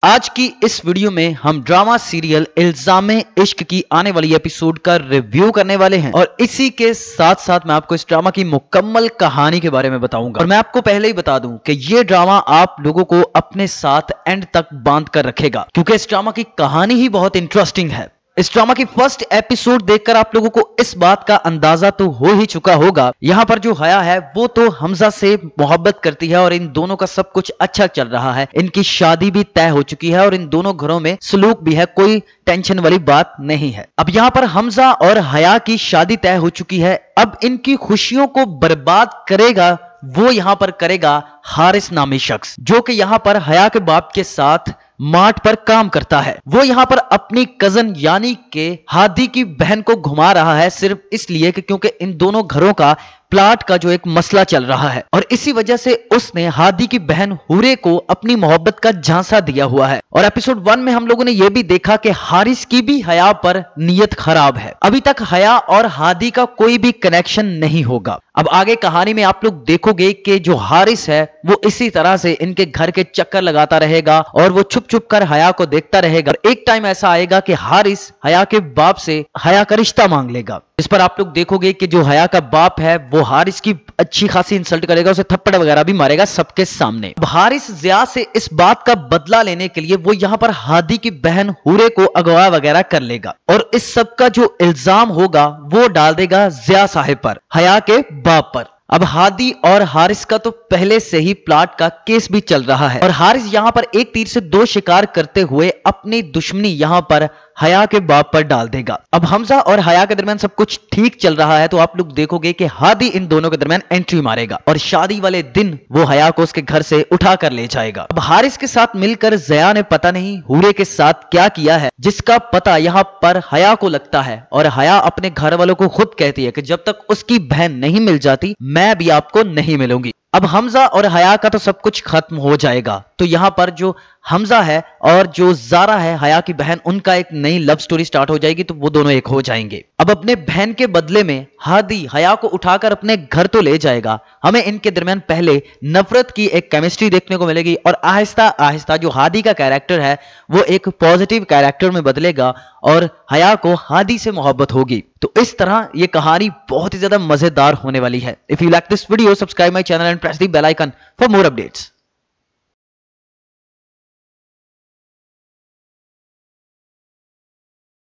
आज की इस वीडियो में हम ड्रामा सीरियल इल्जामे इश्क की आने वाली एपिसोड का रिव्यू करने वाले हैं और इसी के साथ साथ मैं आपको इस ड्रामा की मुकम्मल कहानी के बारे में बताऊंगा। और मैं आपको पहले ही बता दूं कि ये ड्रामा आप लोगों को अपने साथ एंड तक बांध कर रखेगा, क्योंकि इस ड्रामा की कहानी ही बहुत इंटरेस्टिंग है। इस ड्रामा की फर्स्ट एपिसोड देखकर आप लोगों को इस बात का अंदाजा तो हो ही चुका होगा। यहाँ पर जो हया है वो तो हमजा से मोहब्बत करती है और इन दोनों का सब कुछ अच्छा चल रहा है। इनकी शादी भी तय हो चुकी है और इन दोनों घरों में सलूक भी है, कोई टेंशन वाली बात नहीं है। अब यहाँ पर हमजा और हया की शादी तय हो चुकी है। अब इनकी खुशियों को बर्बाद करेगा वो यहाँ पर करेगा हारिस नामी शख्स, जो कि यहाँ पर हया के बाप के साथ मार्ट पर काम करता है। वो यहाँ पर अपनी कजन यानी के हादी की बहन को घुमा रहा है, सिर्फ इसलिए कि क्योंकि इन दोनों घरों का प्लाट का जो एक मसला चल रहा है और इसी वजह से उसने हादी की बहन हुरे को अपनी मोहब्बत का झांसा दिया हुआ है। और एपिसोड 1 में हम लोगों ने यह भी देखा कि हारिस की भी हया पर नीयत खराब है। अभी तक हया और हादी का कोई भी कनेक्शन नहीं होगा। अब आगे कहानी में आप लोग देखोगे कि जो हारिस है वो इसी तरह से इनके घर के चक्कर लगाता रहेगा और वो छुप छुप कर हया को देखता रहेगा। एक टाइम ऐसा आएगा कि हारिस हया के बाप से हया का रिश्ता मांग लेगा। इस पर आप लोग देखोगे कि जो हया का बाप है वो हारिस की अच्छी खासी इंसल्ट करेगा, उसे थप्पड़ वगैरह भी मारेगा सबके सामने। हारिस जिया से इस बात का बदला लेने के लिए वो यहाँ पर हादी की बहन हुरे को अगवा वगैरह कर लेगा और इस सब का जो इल्जाम होगा वो डाल देगा जिया साहिब पर, हया के बाप पर। अब हादी और हारिस का तो पहले से ही प्लाट का केस भी चल रहा है और हारिस यहाँ पर एक तीर से दो शिकार करते हुए अपनी दुश्मनी यहाँ पर हया के बाप पर डाल देगा। अब हमजा और हया के दरमियान सब कुछ ठीक चल रहा है तो आप लोग देखोगे कि हादी इन दोनों के दरमियान एंट्री मारेगा और शादी वाले दिन वो हया को उसके घर से उठा कर ले जाएगा। अब हारिस के साथ मिलकर जिया ने पता नहीं हुरे के साथ क्या किया है, जिसका पता यहाँ पर हया को लगता है और हया अपने घर वालों को खुद कहती है कि जब तक उसकी बहन नहीं मिल जाती मैं भी आपको नहीं मिलूंगी। अब हमजा और हया का तो सब कुछ खत्म हो जाएगा। तो यहाँ पर जो हमजा है और जो जारा है हया की बहन, उनका एक नई लव स्टोरी स्टार्ट हो जाएगी, तो वो दोनों एक हो जाएंगे। अब अपने बहन के बदले में हादी हया को उठाकर अपने घर तो ले जाएगा। हमें इनके दरमियान पहले नफरत की एक केमिस्ट्री देखने को मिलेगी और आहिस्ता आहिस्ता जो हादी का कैरेक्टर है वो एक पॉजिटिव कैरेक्टर में बदलेगा और हया को हादी से मोहब्बत होगी। तो इस तरह ये कहानी बहुत ही ज्यादा मजेदार होने वाली है। If you like this video, subscribe my channel and press the bell icon for more updates.